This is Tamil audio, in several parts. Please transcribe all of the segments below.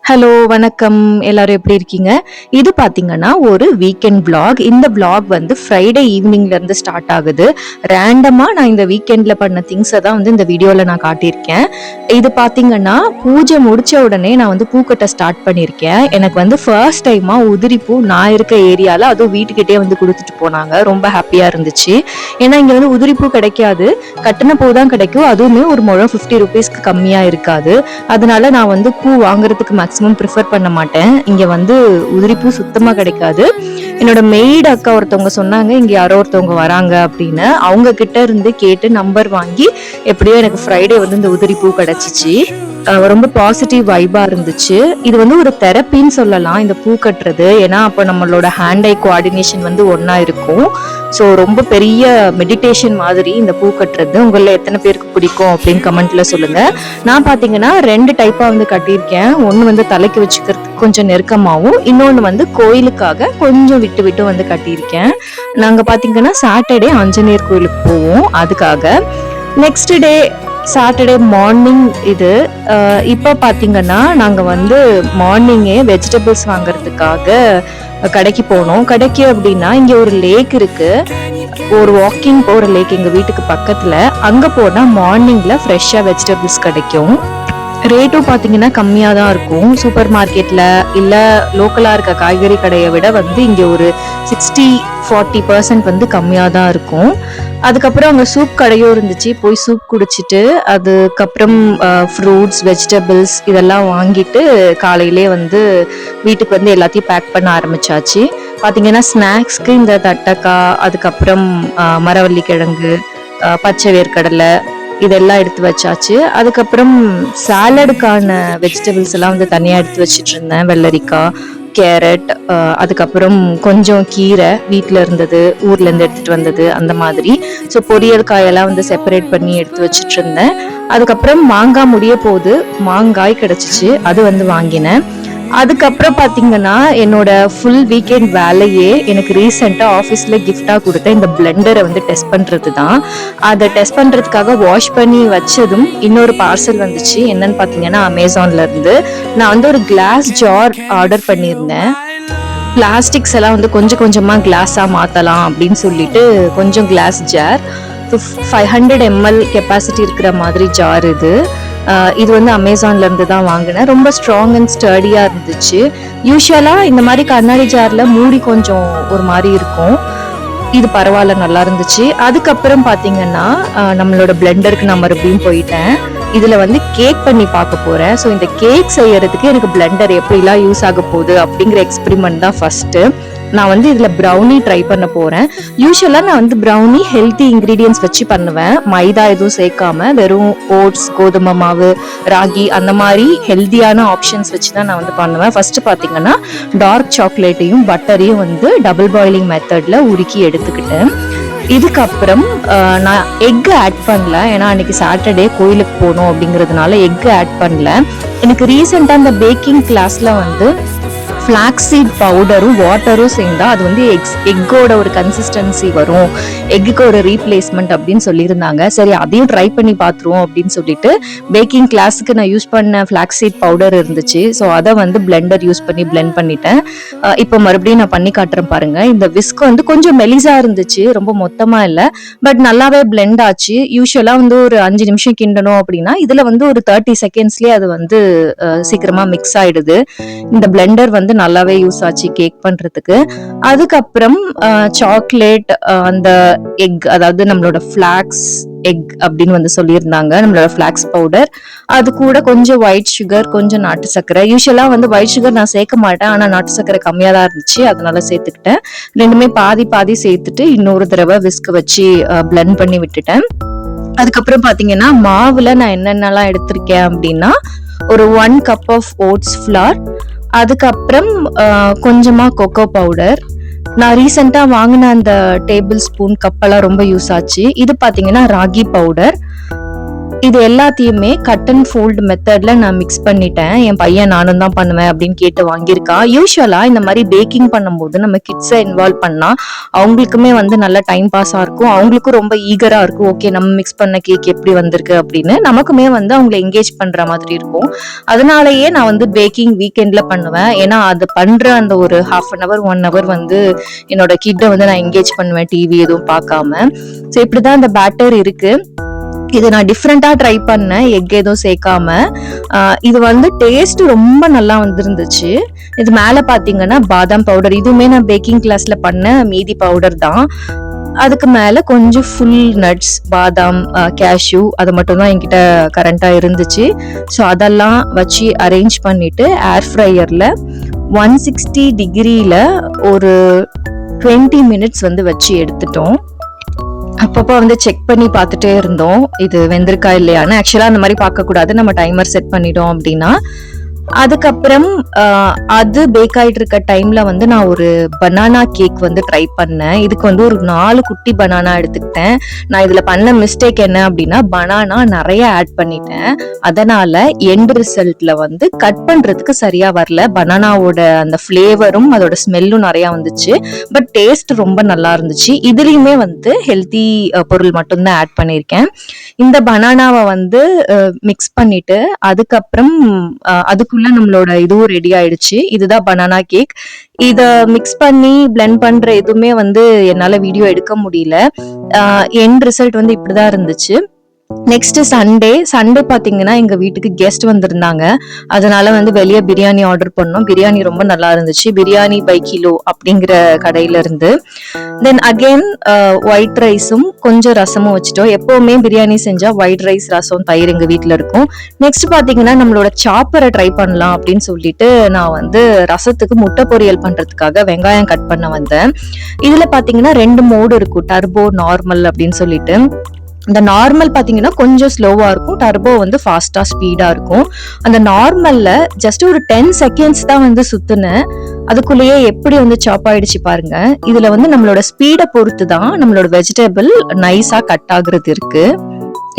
ஹலோ வணக்கம், எல்லாரும் எப்படி இருக்கீங்க? இது பார்த்தீங்கன்னா ஒரு வீக்கெண்ட் vlog. இந்த vlog வந்து ஃப்ரைடே ஈவினிங்ல இருந்து ஸ்டார்ட் ஆகுது. ரேண்டமா நான் இந்த வீக்கெண்ட்ல பண்ண திங்ஸை தான் வந்து இந்த வீடியோல நான் காட்டியிருக்கேன். இது பார்த்தீங்கன்னா பூஜை முடிச்ச உடனே நான் வந்து பூக்கட்ட ஸ்டார்ட் பண்ணியிருக்கேன். எனக்கு வந்து ஃபர்ஸ்ட் டைமா உதிரி பூ நான் இருக்க ஏரியால அதுவும் வீட்டுக்கிட்டே வந்து கொடுத்துட்டு போனாங்க. ரொம்ப ஹாப்பியா இருந்துச்சு. ஏன்னா இங்க வந்து உதிரி பூ கிடைக்காது, கட்டின பூ தான் கிடைக்கும். அதுவுமே ஒரு முழம் 50 ருபீஸ்க்கு கம்மியா இருக்காது. அதனால நான் வந்து பூ வாங்குறதுக்கு மேக்ஸிமம் ப்ரிஃபர் பண்ண மாட்டேன். இங்க வந்து உதிரிப்பூ சுத்தமா கிடைக்காது. என்னோட மெய்டு அக்கா ஒருத்தவங்க சொன்னாங்க இங்க யாரோ ஒருத்தவங்க வராங்க அப்படின்னு. அவங்க கிட்ட இருந்து கேட்டு நம்பர் வாங்கி எப்படியோ எனக்கு ஃப்ரைடே வந்து இந்த உதிரிப்பூ கிடைச்சிச்சு. ரொம்ப பாசிட்டிவ் வைபா இருந்துச்சு. இது வந்து ஒரு தெரப்பின்னு சொல்லலாம் இந்த பூ கட்டுறது. ஏன்னா அப்போ நம்மளோட ஹேண்ட் ஐ கோஆர்டினேஷன் வந்து ஒன்னா இருக்கும். ஸோ ரொம்ப பெரிய மெடிடேஷன் மாதிரி இந்த பூ கட்டுறது. உங்கள எத்தனை பேருக்கு பிடிக்கும் அப்படின்னு கமெண்ட்ல சொல்லுங்க. நான் பாத்தீங்கன்னா 2 டைப்பா வந்து கட்டியிருக்கேன். ஒன்னு வந்து தலைக்கு வச்சுக்கிறதுக்கு கொஞ்சம் நெருக்கமாகவும், இன்னொன்னு வந்து கோயிலுக்காக கொஞ்சம் விட்டு விட்டு வந்து கட்டியிருக்கேன். நாங்க பாத்தீங்கன்னா சாட்டர்டே ஆஞ்சநேயர் கோயிலுக்கு போவோம், அதுக்காக. நெக்ஸ்ட் டே சாட்டர்டே மார்னிங் இது. இப்போ பார்த்தீங்கன்னா நாங்கள் வந்து மார்னிங்கே வெஜிடபிள்ஸ் வாங்குறதுக்காக கடைக்கு போனோம். கடைக்கு அப்படின்னா இங்கே ஒரு லேக் இருக்கு, ஒரு வாக்கிங் போகிற லேக் எங்கள் வீட்டுக்கு பக்கத்தில். அங்கே போனால் மார்னிங்கில் ஃப்ரெஷ்ஷாக வெஜிடபிள்ஸ் கிடைக்கும். ரேட்டும் பார்த்தீங்கன்னா கம்மியாக தான் இருக்கும். சூப்பர் மார்க்கெட்டில் இல்லை லோக்கலாக இருக்க காய்கறி கடையை விட வந்து இங்கே ஒரு 60-40% வந்து கம்மியாக தான் இருக்கும். அதுக்கப்புறம் அங்கே சூப் கடையும் இருந்துச்சு. போய் சூப் குடிச்சிட்டு அதுக்கப்புறம் ஃப்ரூட்ஸ் வெஜிடபிள்ஸ் இதெல்லாம் வாங்கிட்டு காலையிலே வந்து வீட்டுக்கு வந்து எல்லாத்தையும் பேக் பண்ண ஆரம்பிச்சாச்சு. பார்த்தீங்கன்னா ஸ்நாக்ஸ்க்கு இந்த தட்டக்காய், அதுக்கப்புறம் மரவள்ளி கிழங்கு, பச்சை வேர்க்கடலை இதெல்லாம் எடுத்து வச்சாச்சு. அதுக்கப்புறம் சாலடுக்கான வெஜிடபிள்ஸ் எல்லாம் வந்து தனியாக எடுத்து வச்சிட்டு இருந்தேன். வெள்ளரிக்காய், கேரட், அதுக்கப்புறம் கொஞ்சம் கீரை வீட்டில் இருந்தது, ஊர்ல இருந்து எடுத்துட்டு வந்தது அந்த மாதிரி. ஸோ பொரியல் காயெல்லாம் வந்து செப்பரேட் பண்ணி எடுத்து வச்சிட்டு இருந்தேன். அதுக்கப்புறம் மாங்காய் முடிய போது மாங்காய் கிடைச்சிச்சு, அது வந்து வாங்கினேன். அதுக்கப்புறம் பார்த்தீங்கன்னா என்னோட ஃபுல் வீக்கெண்ட் வேலையே எனக்கு ரீசெண்டாக ஆஃபீஸில் கிஃப்டாக கொடுத்த இந்த பிளெண்டரை வந்து டெஸ்ட் பண்ணுறது தான். அதை டெஸ்ட் பண்ணுறதுக்காக வாஷ் பண்ணி வச்சதும் இன்னொரு பார்சல் வந்துச்சு. என்னன்னு பார்த்தீங்கன்னா அமேசான்ல இருந்து நான் வந்து ஒரு கிளாஸ் ஜார் ஆர்டர் பண்ணியிருந்தேன். பிளாஸ்டிக்ஸ் எல்லாம் வந்து கொஞ்சம் கொஞ்சமாக கிளாஸாக மாற்றலாம் அப்படின்னு சொல்லிட்டு கொஞ்சம் கிளாஸ் ஜார் 500 ml கெப்பாசிட்டி இருக்கிற மாதிரி ஜார் இது. இது வந்து அமேசான்ல இருந்து தான் வாங்கினேன். ரொம்ப ஸ்ட்ராங் அண்ட் ஸ்டர்டியா இருந்துச்சு. யூஸ்வலா இந்த மாதிரி கண்ணாடி ஜார்ல மூடி கொஞ்சம் ஒரு மாதிரி இருக்கும். இது பரவாயில்ல, நல்லா இருந்துச்சு. அதுக்கப்புறம் பாத்தீங்கன்னா நம்மளோட பிளெண்டருக்கு நான் மறுபடியும் போயிட்டேன். இதுல வந்து கேக் பண்ணி பார்க்க போறேன். ஸோ இந்த கேக் செய்யறதுக்கு எனக்கு பிளெண்டர் எப்படிலாம் யூஸ் ஆக போகுது அப்படிங்கிற எக்ஸ்பெரிமெண்ட் தான் ஃபர்ஸ்ட். நான் வந்து இதுல ப்ரௌனி ட்ரை பண்ண போறேன். யூஸ்வலா நான் வந்து ப்ரௌனி ஹெல்த்தி இன்கிரீடியன்ஸ் வச்சு பண்ணுவேன். மைதா எதுவும் சேர்க்காம வெறும் ஓட்ஸ், கோதுமை மாவு, ராகி அந்த மாதிரி ஹெல்த்தியான ஆப்ஷன்ஸ் வச்சு தான் நான் வந்து பண்ணுவேன். ஃபர்ஸ்ட் பாத்தீங்கன்னா டார்க் சாக்லேட்டையும் பட்டரையும் வந்து டபுள் பாயிலிங் மெத்தட்ல உருக்கி எடுத்துக்கிட்டேன். இதுக்கப்புறம் நான் எக் ஆட் பண்ணல, ஏன்னா அன்னைக்கு சாட்டர்டே கோயிலுக்கு போகணும் அப்படிங்கிறதுனால எக் ஆட் பண்ணல. எனக்கு ரீசெண்டாக அந்த பேக்கிங் கிளாஸ்ல வந்து ஃப்ளாக்ஸீட் பவுடரும் வாட்டரும் சேர்ந்தா அது வந்து எக்கோட ஒரு கன்சிஸ்டன்சி வரும், எக்குக்கு ஒரு ரீப்ளேஸ்மெண்ட் அப்படின்னு சொல்லியிருந்தாங்க. சரி அதையும் ட்ரை பண்ணி பார்த்துருவோம் அப்படின்னு சொல்லிட்டு பேக்கிங் கிளாஸுக்கு நான் யூஸ் பண்ண ஃப்ளாக்ஸீட் பவுடர் இருந்துச்சு. ஸோ அதை வந்து பிளெண்டர் யூஸ் பண்ணி பிளெண்ட் பண்ணிட்டேன். இப்போ மறுபடியும் நான் பண்ணி காட்டுறேன் பாருங்க. இந்த விஸ்க் வந்து கொஞ்சம் மெலிசா இருந்துச்சு, ரொம்ப மொத்தமா இல்லை, பட் நல்லாவே பிளெண்ட் ஆச்சு. யூஸ்வலா வந்து ஒரு 5 நிமிஷம் கிண்டணும் அப்படின்னா இதுல வந்து ஒரு 30 செகண்ட்ஸ்லயே அது வந்து சீக்கிரமா மிக்ஸ் ஆயிடுது. இந்த பிளெண்டர் வந்து நல்லாவே யூஸ் ஆச்சு கேக் பண்றதுக்கு. அதுக்கப்புறம் சாக்லேட், அந்த எக், அதாவது நம்மளோட ஃபிளாக்ஸ் எக் அப்படின்னு வந்து சொல்லியிருந்தாங்க, நம்மளோட ஃபிளாக்ஸ் பவுடர், அது கூட கொஞ்சம் ஒயிட் சுகர், கொஞ்சம் நாட்டு சர்க்கரை. யூஸ்வலா வந்து ஒயிட் சுகர் நான் சேர்க்க மாட்டேன், ஆனா நாட்டு சர்க்கரை கம்மியா தான் இருந்துச்சு, அதனால சேர்த்துக்கிட்டேன். ரெண்டுமே பாதி பாதி சேர்த்துட்டு இன்னொரு தடவை விஸ்க் வச்சு பிளெண்ட் பண்ணி விட்டுட்டேன். அதுக்கப்புறம் பாத்தீங்கன்னா மாவுல நான் என்னென்னலாம் எடுத்திருக்கேன் அப்படின்னா ஒரு 1 கப் ஆஃப் ஓட்ஸ் ஃபிளார், அதுக்கப்புறம் கொஞ்சமா கொக்கோ பவுடர். நான் ரீசெண்டா வாங்கின அந்த டேபிள் ஸ்பூன் கப்பெல்லாம் ரொம்ப யூஸ் ஆச்சு. இது பாத்தீங்கன்னா ராகி பவுடர். இது எல்லாத்தையுமே கட் அண்ட் ஃபோல்ட் மெத்தட்ல நான் மிக்ஸ் பண்ணிட்டேன். என் பையன் நானும் தான் பண்ணுவேன் அப்படின்னு கேட்டு வாங்கியிருக்கான். யூஸ்வலா இந்த மாதிரி பேக்கிங் பண்ணும்போது நம்ம கிட்ஸை இன்வால்வ் பண்ணா அவங்களுக்குமே வந்து நல்ல டைம் பாஸா இருக்கும். அவங்களுக்கும் ரொம்ப ஈகரா இருக்கும். ஓகே, நம்ம மிக்ஸ் பண்ண கேக் எப்படி வந்திருக்கு அப்படின்னு நமக்குமே வந்து அவங்களை என்கேஜ் பண்ற மாதிரி இருக்கும். அதனாலயே நான் வந்து பேக்கிங் வீக்கெண்ட்ல பண்ணுவேன். ஏன்னா அது பண்ற அந்த ஒரு ½ அன் அவர் 1 hour வந்து என்னோட கிட்டை வந்து நான் என்கேஜ் பண்ணுவேன், டிவி எதுவும் பார்க்காம. ஸோ இப்படிதான் இந்த பேட்டர் இருக்கு. இது நான் டிஃப்ரெண்டா ட்ரை பண்ணேன், எக் எதுவும் சேர்க்காம. இது வந்து டேஸ்ட் ரொம்ப நல்லா வந்துருந்துச்சு. இது மேல பாத்தீங்கன்னா பாதாம் பவுடர், இதுவுமே நான் பேக்கிங் கிளாஸ்ல பண்ண மீதி பவுடர் தான். அதுக்கு மேல கொஞ்சம் ஃபுல் நட்ஸ், பாதாம், கேஷ்யூ, அது மட்டும் தான் என்கிட்ட கரண்டா இருந்துச்சு. ஸோ அதெல்லாம் வச்சு அரேஞ்ச் பண்ணிட்டு ஏர் ஃப்ரையர்ல 160 டிகிரியில ஒரு 20 minutes வந்து வச்சு எடுத்துட்டோம். அப்பப்போ வந்து செக் பண்ணி பார்த்துட்டே இருந்தோம் இது வெந்திருக்கா இல்லையான்னு. ஆக்சுவலா அந்த மாதிரி பார்க்க கூடாது, நம்ம டைமர் செட் பண்ணிட்டோம் அப்படின்னா. அதுக்கப்புறம் அது பேக் ஆயிட்டு இருக்க டைம்ல வந்து நான் ஒரு பனானா கேக் வந்து ட்ரை பண்ணேன். இதுக்கு வந்து ஒரு 4 குட்டி பனானா எடுத்துக்கிட்டேன். நான் இதுல பண்ண மிஸ்டேக் என்ன அப்படின்னா, பனானா நிறைய ஆட் பண்ணிட்டேன். அதனால எண்ட் ரிசல்ட்ல வந்து கட் பண்றதுக்கு சரியா வரல. பனானாவோட அந்த ஃபிளேவரும் அதோட ஸ்மெல்லும் நிறைய வந்துச்சு. பட் டேஸ்ட் ரொம்ப நல்லா இருந்துச்சு. இதுலயுமே வந்து ஹெல்த்தி பொருள் மட்டும்தான் ஆட் பண்ணியிருக்கேன். இந்த பனானாவை வந்து மிக்ஸ் பண்ணிட்டு அதுக்கப்புறம் அதுக்குள்ள நம்மளோட இதுவும் ரெடி ஆயிடுச்சு. இதுதான் பனானா கேக். இத மிக்ஸ் பண்ணி பிளெண்ட் பண்ற எதுவுமே வந்து என்னால வீடியோ எடுக்க முடியல. எண்ட் ரிசல்ட் வந்து இப்படிதான் இருந்துச்சு. நெக்ஸ்ட் சண்டே பாத்தீங்கன்னா எங்க வீட்டுக்கு கெஸ்ட் வந்திருந்தாங்க. அதனால வந்து வெளியே பிரியாணி ஆர்டர் பண்ணோம். பிரியாணி ரொம்ப நல்லா இருந்துச்சு. பிரியாணி பை கிலோ அப்படிங்கிற கடையில இருந்து. தென் அகெயின் ஒயிட் ரைஸும் கொஞ்சம் ரசமும் வச்சுட்டோம். எப்பவுமே பிரியாணி செஞ்சா ஒயிட் ரைஸ், ரசம், தயிர் எங்க வீட்டுல இருக்கும். நெக்ஸ்ட் பாத்தீங்கன்னா நம்மளோட சாப்பரை ட்ரை பண்ணலாம் அப்படின்னு சொல்லிட்டு நான் வந்து ரசத்துக்கு முட்டை பொரியல் பண்றதுக்காக வெங்காயம் கட் பண்ண வந்தேன். இதுல பாத்தீங்கன்னா 2 மோடு இருக்கும், டர்போ, நார்மல் அப்படின்னு சொல்லிட்டு. இந்த நார்மல் பாத்தீங்கன்னா கொஞ்சம் ஸ்லோவா இருக்கும், டர்போ வந்து ஃபாஸ்டா ஸ்பீடா இருக்கும். அந்த நார்மல்ல ஜஸ்ட் ஒரு 10 seconds தான் வந்து சுத்துனேன். அதுக்குள்ளேயே எப்படி வந்து சாப் ஆயிடுச்சு பாருங்க. இதுல வந்து நம்மளோட ஸ்பீடை பொறுத்து தான் நம்மளோட வெஜிடபிள் நைஸா கட் ஆகுறது இருக்கு.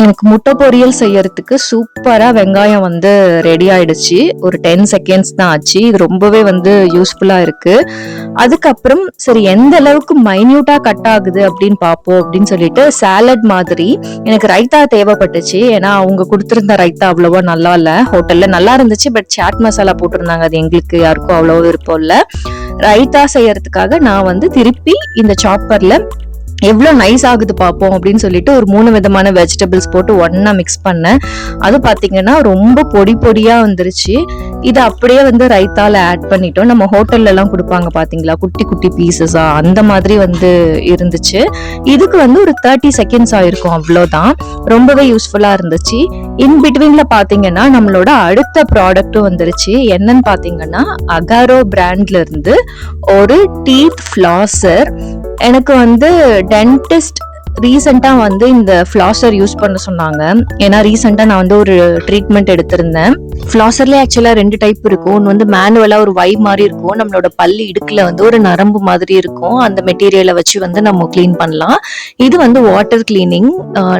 எனக்கு முட்டை பொரியல் செய்யறதுக்கு சூப்பரா வெங்காயம் வந்து ரெடி ஆயிடுச்சு. ஒரு 10 seconds தான் ஆச்சு. இது ரொம்பவே வந்து யூஸ்ஃபுல்லா இருக்கு. அதுக்கப்புறம் சரி எந்த அளவுக்கு மைன்யூட்டா கட் ஆகுது அப்படின்னு பார்ப்போம் அப்படின்னு சொல்லிட்டு சாலட் மாதிரி எனக்கு ரைத்தா தேவைப்பட்டுச்சு. ஏன்னா அவங்க கொடுத்திருந்த ரைத்தா அவ்வளவா நல்லா இல்ல. ஹோட்டல்ல நல்லா இருந்துச்சு, பட் சாட் மசாலா போட்டிருந்தாங்க. அது எங்களுக்கு யாருக்கும் அவ்வளவா விருப்பம் இல்ல. ரைத்தா செய்யறதுக்காக நான் வந்து திருப்பி இந்த சாப்பர்ல எவ்வளவு நைஸ் ஆகுது பார்ப்போம் அப்படின்னு சொல்லிட்டு ஒரு 3 விதமான வெஜிடபிள்ஸ் போட்டு ஒன்னா மிக்ஸ் பண்ணேன். அது பாத்தீங்கன்னா ரொம்ப பொடி பொடியா வந்துருச்சு. இதை அப்படியே வந்து ரைத்தால ஆட் பண்ணிட்டோம். நம்ம ஹோட்டல்ல எல்லாம் கொடுப்பாங்க பாத்தீங்களா, குட்டி குட்டி பீசஸா, அந்த மாதிரி வந்து இருந்துச்சு. இதுக்கு வந்து ஒரு 30 seconds ஆயிருக்கும், அவ்வளவுதான். ரொம்பவே யூஸ்ஃபுல்லா இருந்துச்சு. இன் பிட்வீன்ல பாத்தீங்கன்னா நம்மளோட அடுத்த ப்ராடக்ட்டும் வந்துருச்சு. என்னன்னு பாத்தீங்கன்னா அகாரோ பிராண்ட்ல இருந்து ஒரு டீத் ஃபிளாசர். எனக்கு வந்து டென்டிஸ்ட் ரீசெண்டா வந்து இந்த ஃபிளாசர் யூஸ் பண்ண சொன்னாங்க. ஏன்னா ரீசெண்டா நான் வந்து ஒரு ட்ரீட்மெண்ட் எடுத்திருந்தேன். ஃபிளாசர்ல ஆக்சுவலா 2 டைப் இருக்கும். ஒன்று வந்து மேனுவலா ஒரு வை மாதிரி இருக்கும், நம்மளோட பல்லு இடுக்குல வந்து ஒரு நரம்பு மாதிரி இருக்கும். அந்த மெட்டீரியலை வச்சு வந்து நம்ம கிளீன் பண்ணலாம். இது வந்து வாட்டர் கிளீனிங்.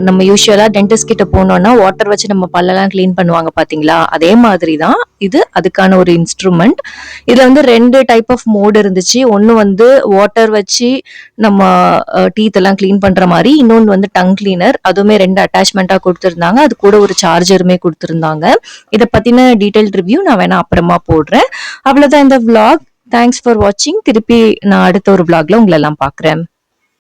நம்ம யூஸ்வலா டென்டிஸ்ட் கிட்ட போனோம்னா வாட்டர் வச்சு நம்ம பல்லெல்லாம் கிளீன் பண்ணுவாங்க பாத்தீங்களா, அதே மாதிரி தான் இது அதுக்கான ஒரு இன்ஸ்ட்ருமெண்ட். இதுல வந்து 2 டைப் ஆஃப் மோட் இருந்துச்சு. ஒன்னு வந்து வாட்டர் வச்சு நம்ம டீத் எல்லாம் கிளீன் பண்ற மாதிரி, இன்னொன்று வந்து டங் கிளீனர். அதுவுமே 2 அட்டாச்மெண்டா கொடுத்திருந்தாங்க. அது கூட ஒரு சார்ஜருமே கொடுத்திருந்தாங்க. இதை பத்தின டீடைல் ரிவ்யூ நான் வேணா அப்புறமா போடுறேன். அவ்வளவுதான் இந்த vlog. தேங்க்ஸ் ஃபார் வாட்சிங். திருப்பி நான் அடுத்த ஒரு vlogல உங்களை எல்லாம் பாக்குறேன்.